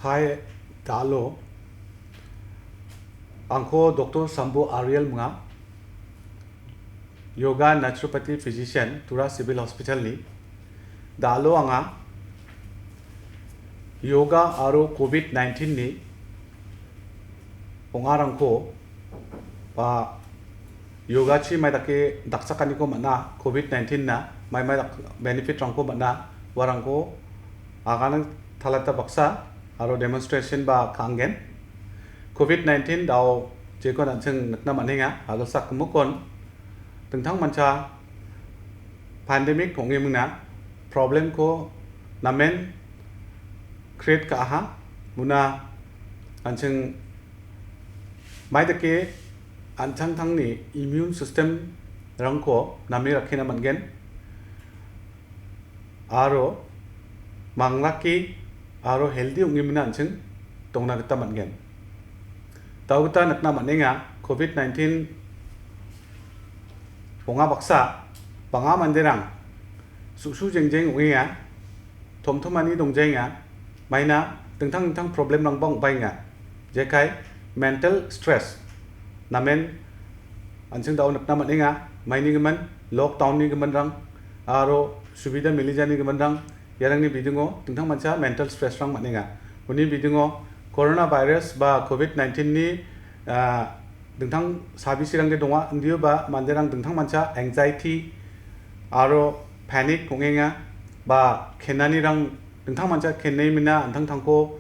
Hai Dalo Angko Dr. Sambu Ariel Mga Yoga Naturopathy Physician Tura Civil Hospital ni Dalo anga Yoga aro COVID-19 ni Pongarangko pa Yoga chi mai dake daksakani ko mana COVID-19 na mai benefit rangko mana warangko aganang thalata baksa aro demonstration ba kangen COVID-19 daw jekon anjeng nakna maninga agal sak mukon tengthang mancha pandemic kongi muna problem ko namen create ka aha muna anjeng mai dake anchang thang ni immune system rangko nami rakhina mangen aro manglaki aro healthy ungi mina ancheng tongna gata mangen tawta nakna manenga COVID-19 ponga baksa panga manderang susu jengjeng ungiya thomthomani dongjenga maina tengthang problem rangbong bainga jekai mental stress namen anjeng daw nakna manenga maini geman lockdown ni geman rang aro subida milijani geman rang yarang ni bidingo tengthang mancha mental stress rang manenga uni bidingo coronavirus ba COVID-19 ni tengthang sabi sirang de donga ndio ba manderang tengthang mancha anxiety aro panic kongenga ba khenani rang tengthang mancha khenei mina anthang thangko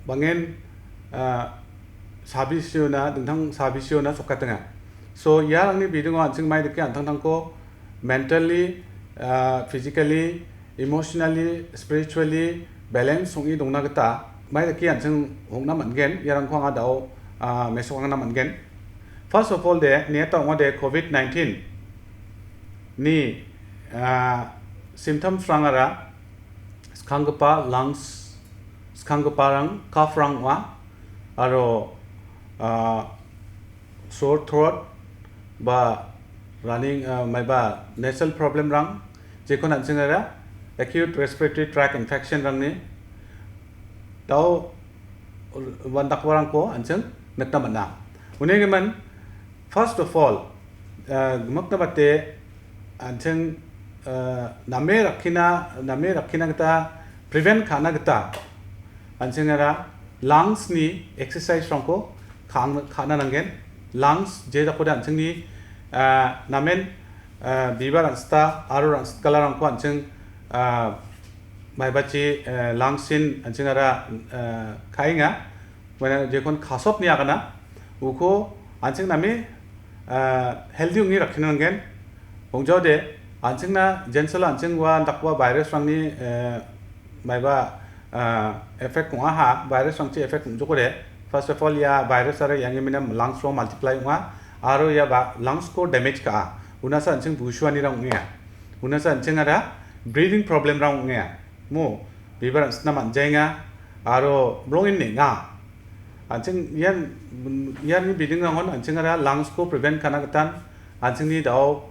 bangen sabi siona tengthang sabi siona sokatenga so yarang ni bidingo anjing mai deke anthang thangko mentally physically emotionally spiritually balance songi dongna gata mai deke anjing hongna mangen yarang khwanga daw mesokangna mangen first of all de niata ngode COVID-19 ni symptoms rangara skhangpa lungs skhangparang cough rangwa aro sore throat ba running maiba nasal problem rang jekon anjengara acute respiratory tract infection rang ni daw wandak warang ko anjeng nakna mana unegeman first of all gmakna bate anjeng name rakhina gata prevent khana gata anjengara lungs ni exercise rangko khana nangen lungs je dakoda anjeng ni namen bibar ansta aro rangst kala rangko anjeng maibachi langsin anjengara khainga mana jekon khasop ni agana uko anjeng nami healthy ungi rakhina nangen bongjode anjengna jensala anjengwa dakwa virus rangni maiba effect ko ha virus rangchi effect jokore first of all ya virus ara yangi mina lungs ro multiply nga aro ya lungs ko damage ka unasa anjeng bushwani rang ngia unasa anjeng ara breathing problem rang ngia mo bibar sna manjainga aro blongin ne nga anjeng yan ni biding rangon anjeng ara lungs ko prevent kana gatan anjeng ni daw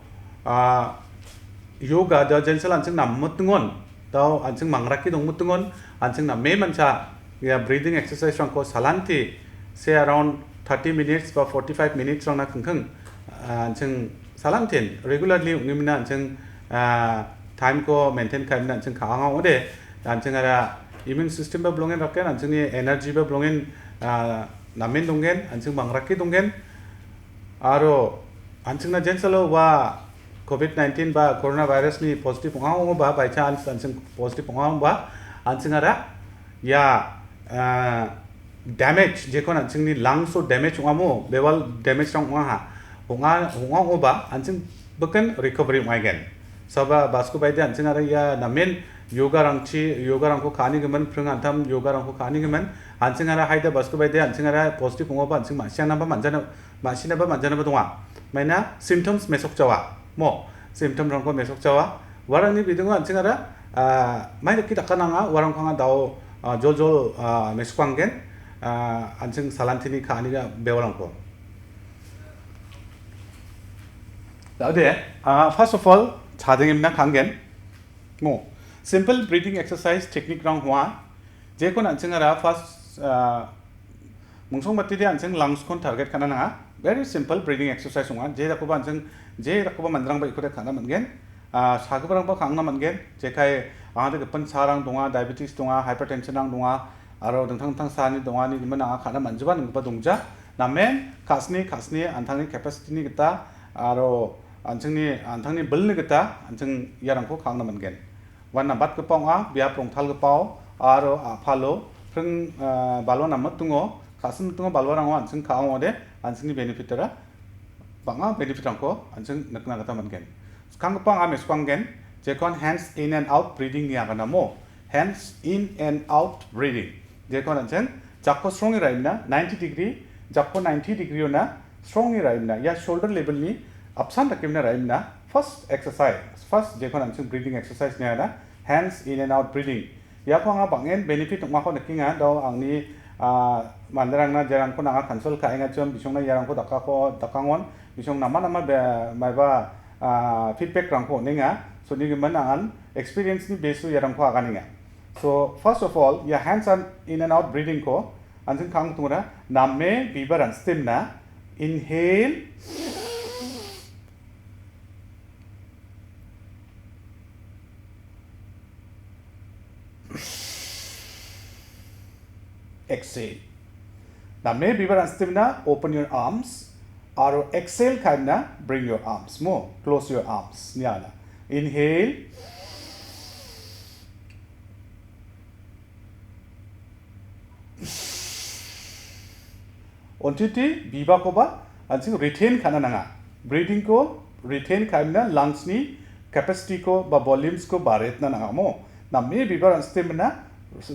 yoga da jensal anjeng nammutungon daw anjeng mangraki dongmutungon anjeng na me mancha ya breathing exercise rang ko salanti say around 30 minutes ba 45 minutes rang na khang anjeng salantin regularly ungimina anjeng time ko maintain kaimna anjeng khanga ode anjeng ara immune system ba blongen rakken anjeng ni energy ba blongen namen donggen anjeng mangraki donggen aro anjeng na jensalo wa COVID-19 ba coronavirus ni positive ngao ba by chance anjeng positive ngao ba anjeng ara ya damage jekon anjeng ni lungs so damage ngamo level damage rang ha honga ba anjeng beken recovery again saba basku baide anjeng ara ya namen yoga rangko khani geman prang antam yoga rangko khani geman anjeng ara haida basku baide anjeng ara positive ngo ba anjeng masina ba manjana ba donga maina symptoms mesok jawa mo symptom rangko mesok jawa warangni bidingo anjeng ara mai ki takananga warang khanga daw jol mesukanggen anjeng salantini khani ga bewalangko dawde first of all 자등입니다 강겐 뭐 simple breathing exercise technique rang hua je kon anching ara first mungsong batti de anching lungs kon target kana na very simple breathing exercise hua je ra ko ba anching je ra ko ba mandrang ba ikode kana mangen sagubrang ba khangna mangen je kai ade gpan sarang donga diabetes donga hypertension ang donga aro dengtang tang sani donga ni mana khana manjuba ningba dongja namen khasni antangni capacity ni kita aro anchangni bulni kita anchang yarangko khangna mangen wan nabat ko pawnga bia prongthal ko paw aro aphalo prung balwa namat tungo khasum tungo balwa rango anchang khawo de anchangni benefit ra banga benefit rangko anchang nakna gata mangen kang pang ame spangen je kon hands in and out breathing ni agana mo hands in and out breathing je kon anchang jakko strong raimna 90 degree jakko 90 degree na strong raimna ya shoulder level ni upsan takimna raimna first exercise first je kon anchang breathing exercise ni ana hands in and out breathing ya ko nga bangen benefit ma ko nakinga do angni mandarang na jarang ko nga cancel ka nga chom bisong na yarang ko dakangon bisong nama maiba feedback rang ko ninga so ni manangan experience ni besu yarang ko aganinga so first of all your hands are in and out breathing ko anjing kang tungra namme bibaran stem na inhale exhale. Now maybe when stamina, open your arms. Or exhale kinda, bring your arms more. Close your arms. Nyana. Inhale. Ontiti biba ko ba? Anjing retain kana nanga. Breathing ko retain kinda lungs ni capacity ko ba volumes ko baret na nanga mo. Now maybe when stamina,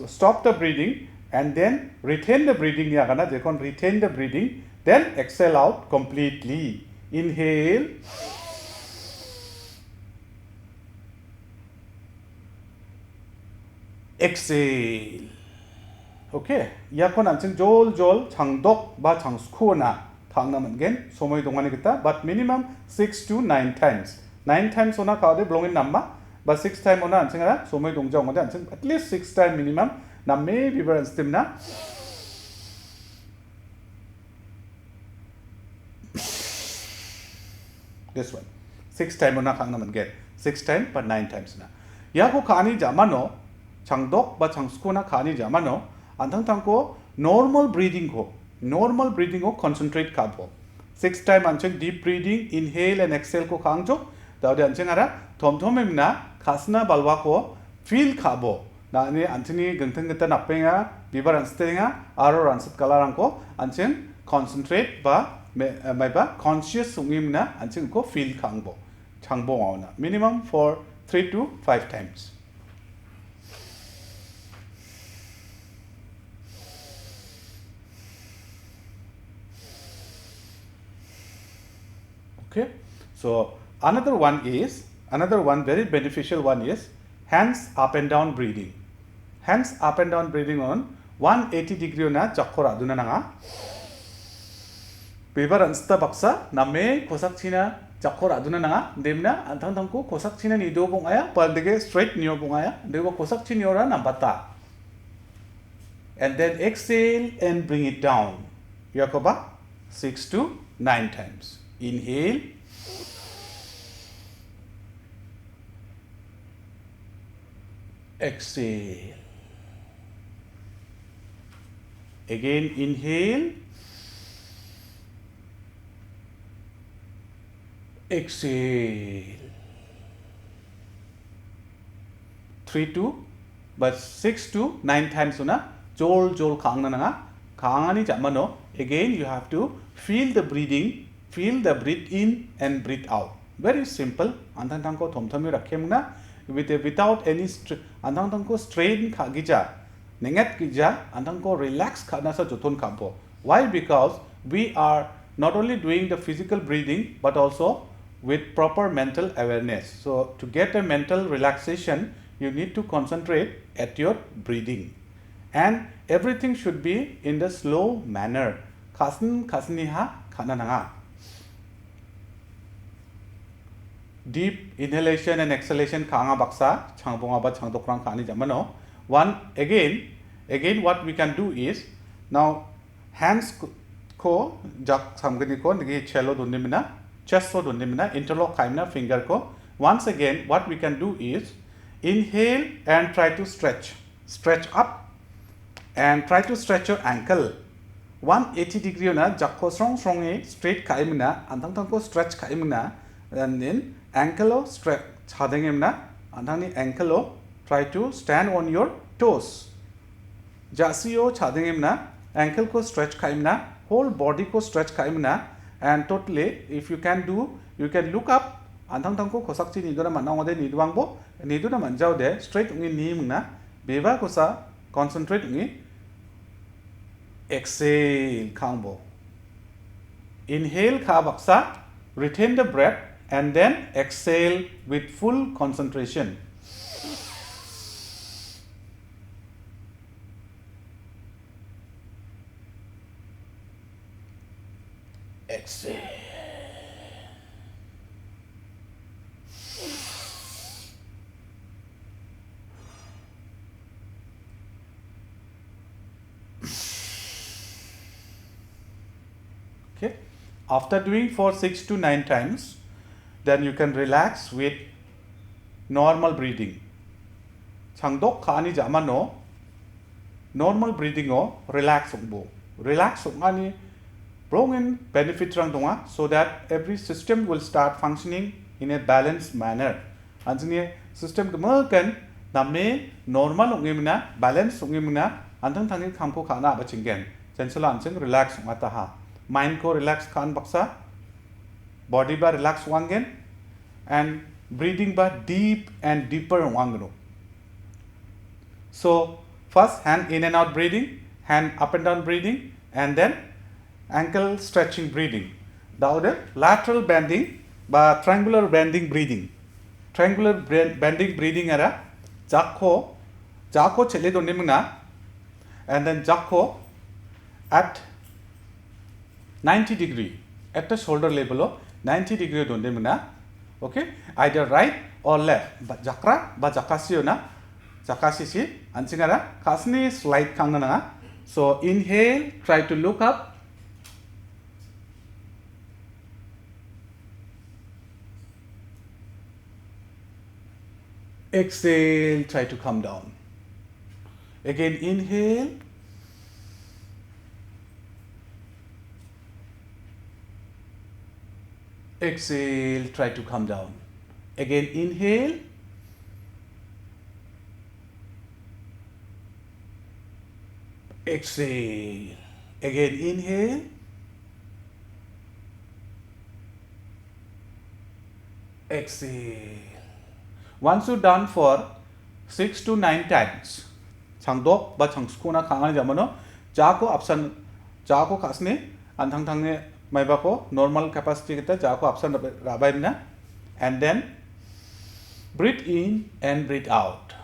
stop the breathing. And then retain the breathing yagana je kon retain the breathing then exhale out completely inhale exhale okay ya kon anching jol changdok ba changskho na thangna mangen somoi dongani kita but minimum 6 to 9 times 9 times ona kaade blongin namma but 6 time ona anching ara somoi dongjang ode anching at least 6 time minimum na may vibrant stem na this one 6 time ona khang na man get 6 time but 9 times na ya ko khani jamano changdok ba changsko na khani jamano anthang thang ko normal breathing ko concentrate ka bo 6 time ancheng deep breathing inhale and exhale ko khang jo dawde ancheng ara thom thomem na khasna balwa ko feel ka bo na ni antini gengteng geta napenga bibaran stenga aro ransat kalarang ko anchen concentrate ba maiba conscious sungimna anchen ko feel khangbo changbo awna minimum for 3 to 5 times okay so another one very beneficial one is hands up and down breathing hands up and down breathing on 180 degree na jakora duna nanga bebar ansta baksa namme kosak china jakora duna nanga demna anthang thangko kosak china ni do bongaya paldege straight nio bongaya dego kosak chiniora nambata and then exhale and bring it down yakoba 6 to 9 times inhale exhale again inhale exhale 3 to but 6 to 9 times una jol khangna nanga khangani jamano again you have to feel the breathe in and breathe out very simple antang tang ko thomthomi rakhemna without any antang tang ko strain khagija nengat gija antang ko relax khana sa joton kampo why because we are not only doing the physical breathing but also with proper mental awareness so to get a mental relaxation you need to concentrate at your breathing and everything should be in the slow manner khasni ha khana nanga deep inhalation and exhalation kanga baksa changbonga ba changdokrang kani jamano. One again what we can do is now hands ko jak samgani ko nigi cello dundimina chest so dundimina interlock kaimna finger ko. Once again what we can do is inhale and try to stretch up and try to stretch your ankle 180 degree na jakko strong straight kaimna antang ko stretch kaimna and then ankle stretch chadengimna antang ankle try to stand on your toes jasio chadengimna ankle ko stretch kaimna whole body ko stretch kaimna and totally if you can do you can look up antang ko khosakchi nidona manang ode nidwangbo niduna manjau de straight ungi ni mungna beba kosa concentrate ungi exhale kangbo inhale kha baksa retain the breath and then exhale with full concentration exhale okay after doing for 6 to 9 times then you can relax with normal breathing changdok khani jamano normal breathing o relax ngani brongen benefit rang donga so that every system will start functioning in a balanced manner anjini system kemerkan namme normal ungimna balance ungimna antang thangi khamko khana ba chingen sensala anjing relax mata ha mind ko relax khan baksa body ba relax wangen and breathing ba deep and deeper wangno so first hand in and out breathing hand up and down breathing and then ankle stretching breathing daude lateral bending ba triangular bending breathing triangular bending breathing ara jakko chele donne muna and then jakko at 90 degree at the shoulder level of 90 degree donde muna okay either right or left but jakra ba jakasio na jakasisi anchingara kasni slide kangna na so inhale try to look up exhale try to come down again inhale exhale try to come down again inhale exhale again inhale exhale once you're done for 6 to 9 times changdok ba changskuna kangani jamano jako option jako kasne anthang thangne maiba ko normal capacity kita jako option rabaimna and then breathe in and breathe out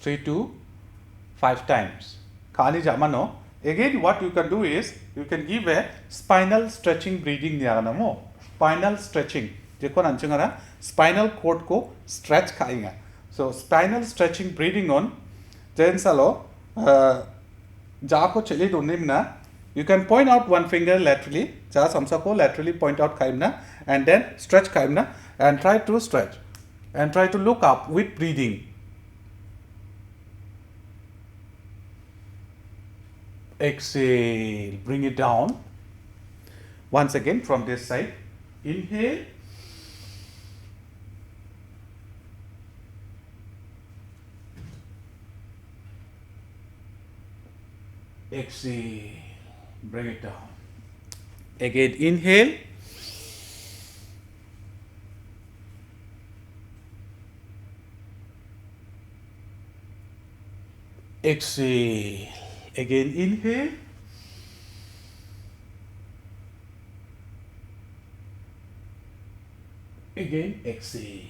three to 5 times kani jamano again what you can do is you can give a spinal stretching breathing niyaganamo spinal stretching jekon anchingara spinal cord ko stretch khainga so spinal stretching breathing on then salo jako cheli donimna you can point out one finger laterally ja samsa ko laterally point out kaimna and then stretch kaimna and try to stretch and try to look up with breathing exhale bring it down once again from this side inhale exhale bring it down again inhale exhale again inhale again exhale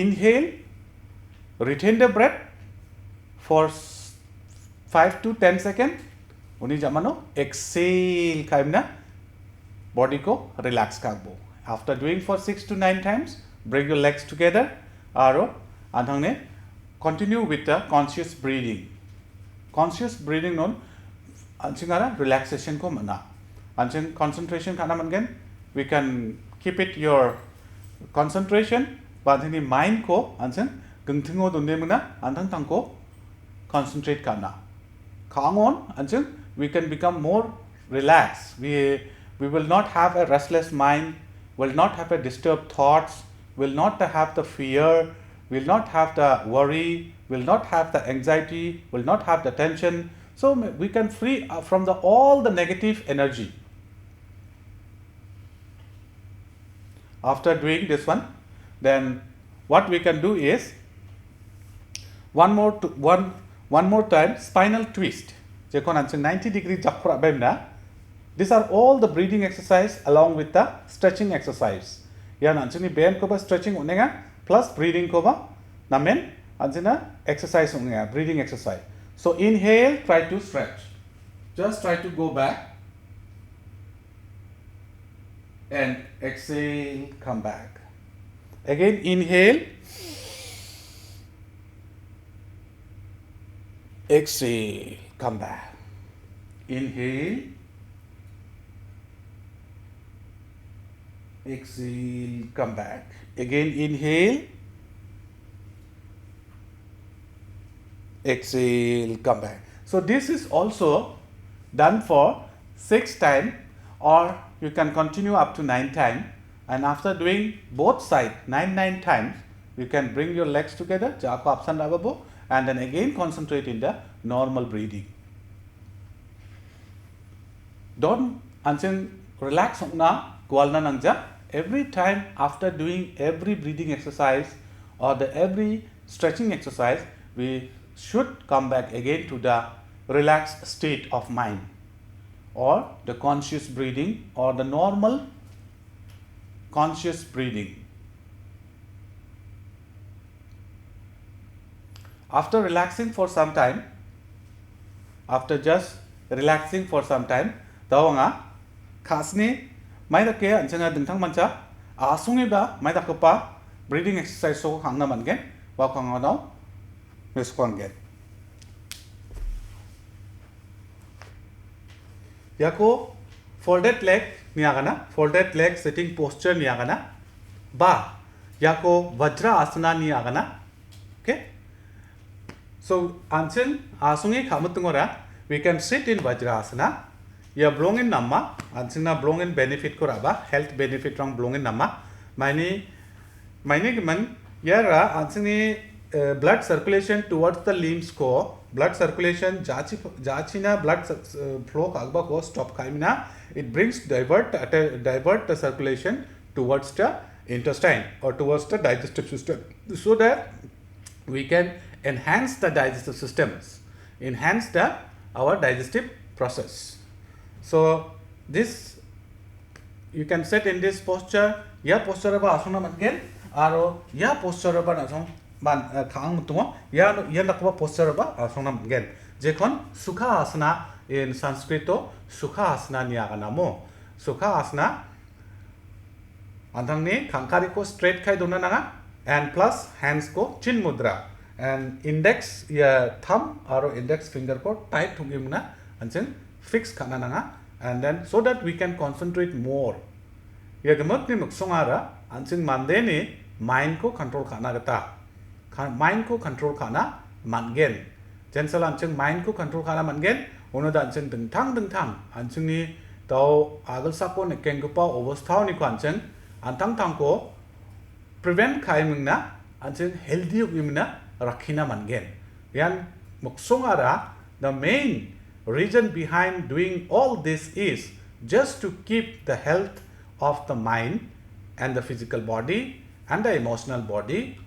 inhale retain the breath for 5 to 10 second uni jamano exhale kaimna body ko relax kagbo. After doing for 6 to 9 times, bring your legs together aro anhangne continue with the conscious breathing. Conscious breathing non anchingara relaxation ko mana. Anching concentration kana mangen, we can keep it your concentration but in the mind ko anching gungthingo dunde muna anthang tang ko concentrate kana. Kangon anching we can become more relaxed. We will not have a restless mind, will not have a disturbed thoughts, will not have the fear, will not have the worry, will not have the anxiety, will not have the tension. So we can free from all the negative energy. After doing this one, then what we can do is one more time spinal twist. 90 degree chakra bemna. These are all the breathing exercise along with the stretching exercise. Ya nanchini bend ko ba stretching unenga plus breathing ko ba namen anjina exercise unenga breathing exercise. So inhale, try to stretch. Just try to go back and exhale, come back. Again inhale, exhale, come back. Inhale, exhale, come back. Again inhale, exhale, come back. So this is also done for 6 times, or you can continue up to 9 times. And after doing both sides 9 times, you can bring your legs together, and then again concentrate in the normal breathing. Don't relax na every time after doing every breathing exercise or every stretching exercise, we should come back again to the relaxed state of mind, or the conscious breathing, or the normal conscious breathing. After relaxing for some time, after just relaxing for some time, tawanga khasni maida ke anchanga dingthang mancha asungi ba maida kopa breathing exercise so khangna mangen wa khanga no meskongen. Yako folded leg niagana, folded leg sitting posture niagana, ba yako vajra asana niagana. Okay. So anchen asungi khamutungora, we can sit in vajra asana. Ya belong in nama, anchina belong in benefit koraba, health benefit rang belong in nama. Many man yara anchini blood circulation towards the limbs ko, blood circulation jachina blood flow kagba ko stop kaimina, it brings divert the circulation towards the intestine or towards the digestive system, so that we can enhance the digestive systems, enhance our digestive process. So this you can sit in this posture. Ya posture ba asana matgen aro ya posture ba nasong ban khang mutungo ya nakwa posture ba asana matgen. Jekon sukha asana in Sanskrit sukha asana niagana mo. Sukha asana andangni khangkari ko straight khai dona nanga, and plus hands ko chin mudra, and index ya thumb aro index finger ko tight thungimna anchen fix khana nanga, and then so that we can concentrate more. Ya gamat ni muksongara anchen mandeni mind ko control khana gata, mind ko control khana mangen. Jensal anchen mind ko control khana mangen ono da anchen dengtang anchen ni tau agal sapo ne kengpa obosthaw ni ko anchen antang tang ko prevent khaimna anchen healthy umna rakhina mangen. Yan muksongara, the main reason behind doing all this is just to keep the health of the mind and the physical body and the emotional body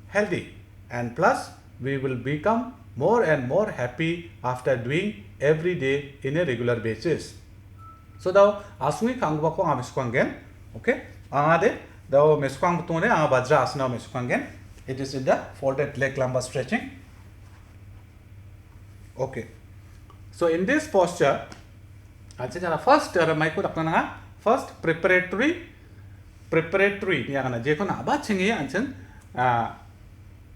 healthy, and plus we will become more and more happy after doing every day in a regular basis. So the asungi kangba ko amiskongen, okay, angade the meskwang tone anga vajra asana meskongen. It is in the folded leg lumbar stretching. Okay. So in this posture, first micro first preparatory niya kana je kon aba chingi anchen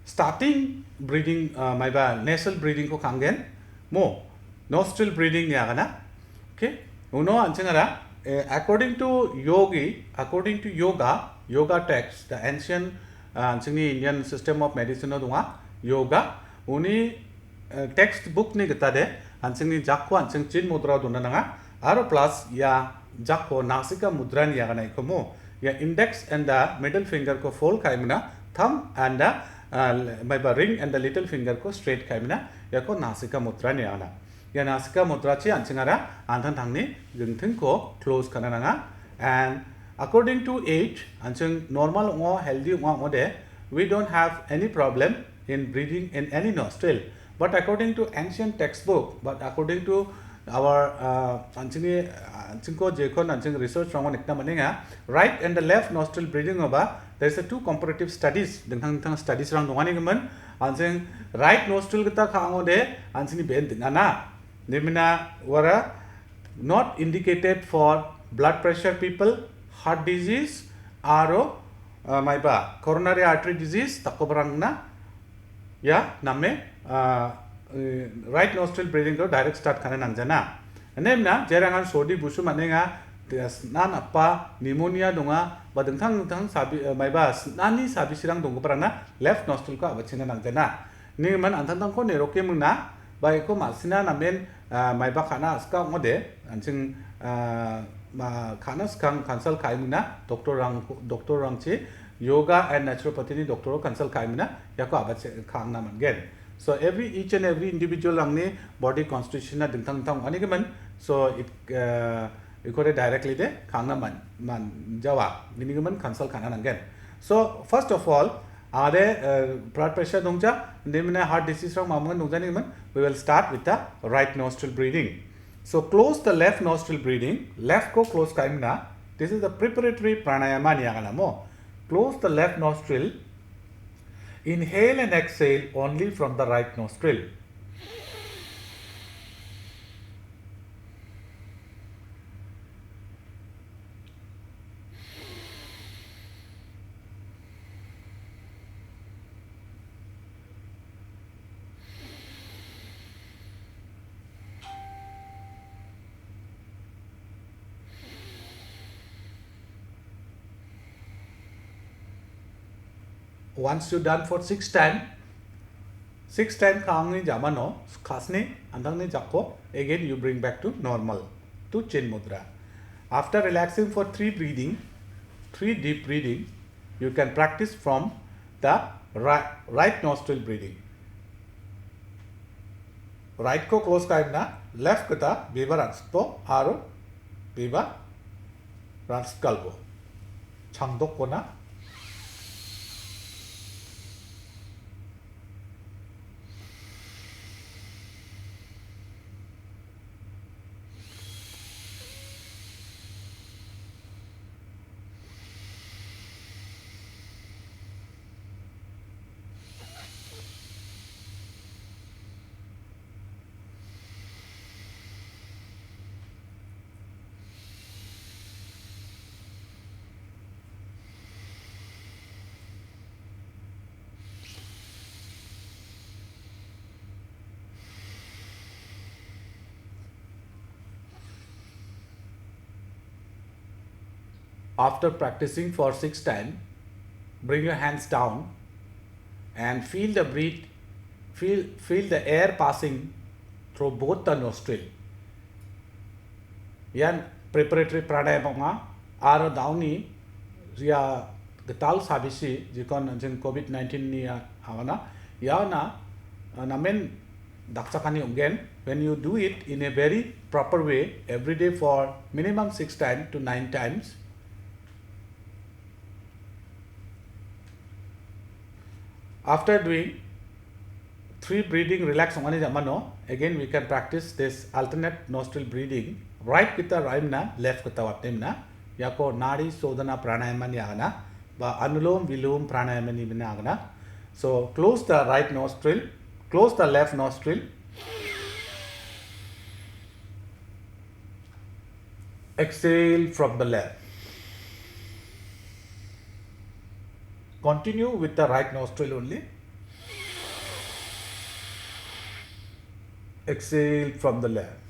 starting breathing maiba nasal breathing ko kangen mo nostril breathing niya kana. Okay, uno anchen according to yoga text, the ancient Indian system of medicine dunga yoga uni textbook ni kita de anching jakko anching chin mudra duna nanga aro plus ya jakko nasika mudra ni kana ikomo ya index and the middle finger ko fold kaimna, thumb and the ring and the little finger ko straight kaimna ya ko nasika mudra ni kana ya nasika mudra chi anching anthan thangni gungthing ko close kana nanga. And according to age, anching normal or healthy mode, we don't have any problem in breathing in any nostril. But according to ancient textbook, but according to our anching research from right and the left nostril breathing over, there is a two comparative studies. Studies around one anching right nostril kita khangode anching bend nana nimina were not indicated for blood pressure people, heart disease, aro coronary artery disease takobarang na ya namme right nostril breathing ko direct start kana nangjana anemna jerangan sodi busu manenga nan apa pneumonia donga badengthang sabi nani sabi sirang dongko parana left nostril ko abachina nangjana ni man anthang ko neroke mungna bai ko masina namen khana ska ngode anching khanas kang consult kaimuna doctor rang chi yoga and naturopathy ni doctor consult kaimuna yako abache khang na mangen. So each and every individual rangni body constitution na dingthang thang ani geman, so it ikore directly de khang na man jawa ni geman consult kana nangen. So first of all are blood pressure dongja nimna heart disease rang mamungan dongja ni geman, we will start with the right nostril breathing. So close the left nostril breathing, left ko close kaimna. This is the preparatory pranayama niyagana mo. Close the left nostril. Inhale and exhale only from the right nostril. Once you done for 6 times khangni jamano khasni andangni jakko, again you bring back to normal to chin mudra. After relaxing for 3 deep breathing, you can practice from the right nostril breathing. Right ko close kaimna, left kata biba ranspo aro biba ranskalbo changdok kona. After practicing for 6 times, bring your hands down and feel the the air passing through both the nostril. Yan preparatory pranayama aro downi ya getal sabisi jikon jen COVID-19 ni hawana yana namen dakchakani ungen. When you do it in a very proper way every day for minimum 6 times to 9 times, after doing 3 breathing relax again we can practice this alternate nostril breathing. Right kita raimna, left kita watimna. Yako nadi sodhana pranayama ni agana, ba anulom vilom pranayama ni agana. So close the right nostril, close the left nostril. exhale from the left. Continue with the right nostril only. Exhale from the left.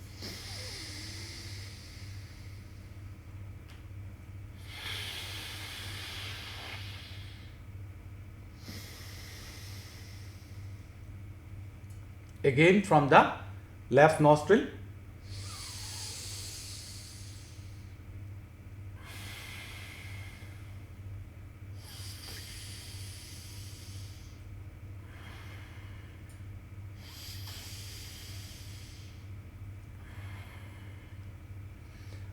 Again from the left nostril.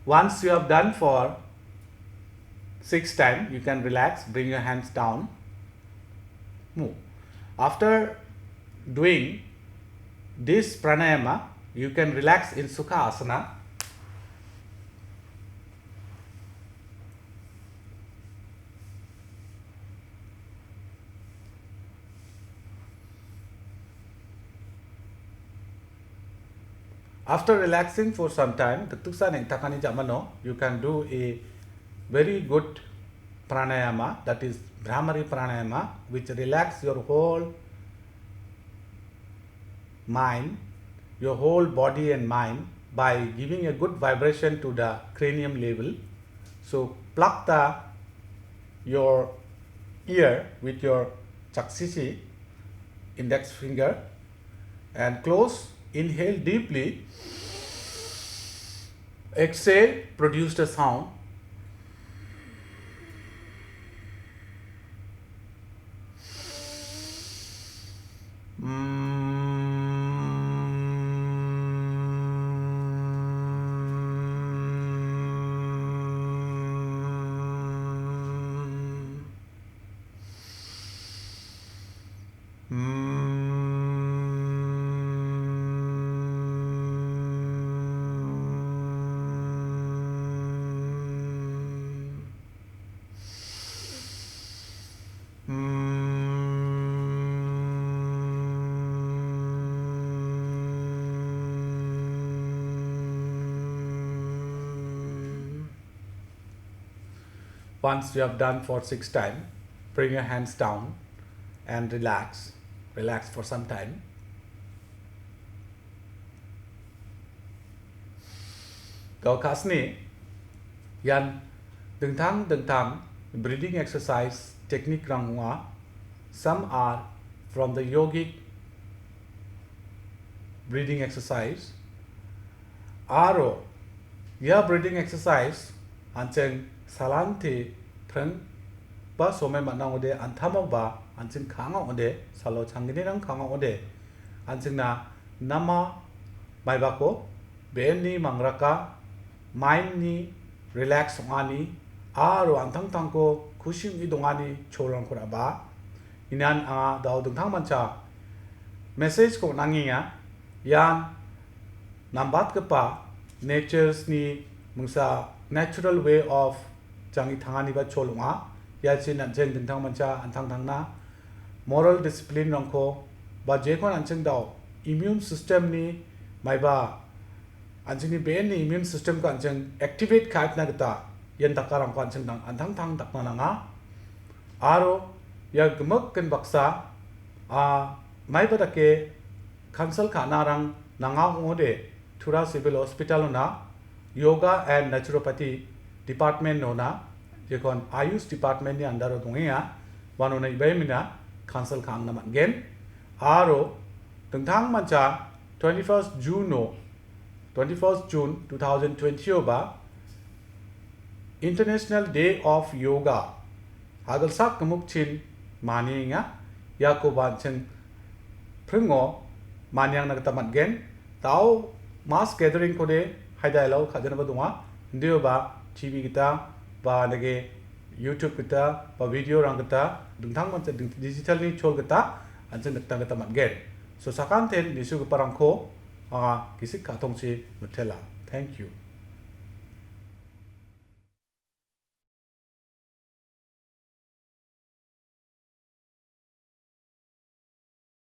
Once you have done for 6 times, you can relax, bring your hands down, move. After doing this pranayama, you can relax in Sukha Asana. After relaxing for some time, you can do a very good pranayama, that is Bhramari pranayama, which relax your whole mind, your whole body and mind by giving a good vibration to the cranium level. So plug your ear with your chaksisi, index finger, and close. Inhale deeply, exhale, produce the sound. Once you have done for 6 times, bring your hands down and relax. Relax for some time. Gaukasni yan dengtang breathing exercise technique rangwa. Some are from the yogic breathing exercise. Aro ya breathing exercise ancheng salante prang ba some manang ode anthamok ba ancheng khanga ode salo changini rang khanga ode ancheng na nama maibako beni mangraka mind ni relax ngani aro antang tangko kushim idongani cholang kuraba inan a daw dungthang mancha message ko nangiya yan nambat kapa nature's ni mungsa natural way of jangi thangani ba cholunga yachin ancheng dingthang mancha antang thangna moral discipline rangko ba jekon ancheng daw immune system ni maiba ancheng ni ben ni immune system ko ancheng activate khat na gata yan takarang ko ancheng dang antang thang takna nga aro ya gmak ken baksa maiba dake cancel khanarang nanga ngode thura civil hospital na yoga and naturopathy department nona jekon ayush department ni under dongia wanona ibemina cancel khang naman gen aro tengthang mancha 21st June 2020 ba International Day of Yoga hagalsak kamuk chin maniinga yakoban chen pringo manyang nagtamat gen tao mass gathering kode haida elo khajana ba dunga ndio ba TV kita ba lage YouTube kita ba video rang kita dungthang man digital ni chol kita anchen nakta kita mat gen so sakan ten nisu parang ko kisik ka tong chi mutela. Thank you.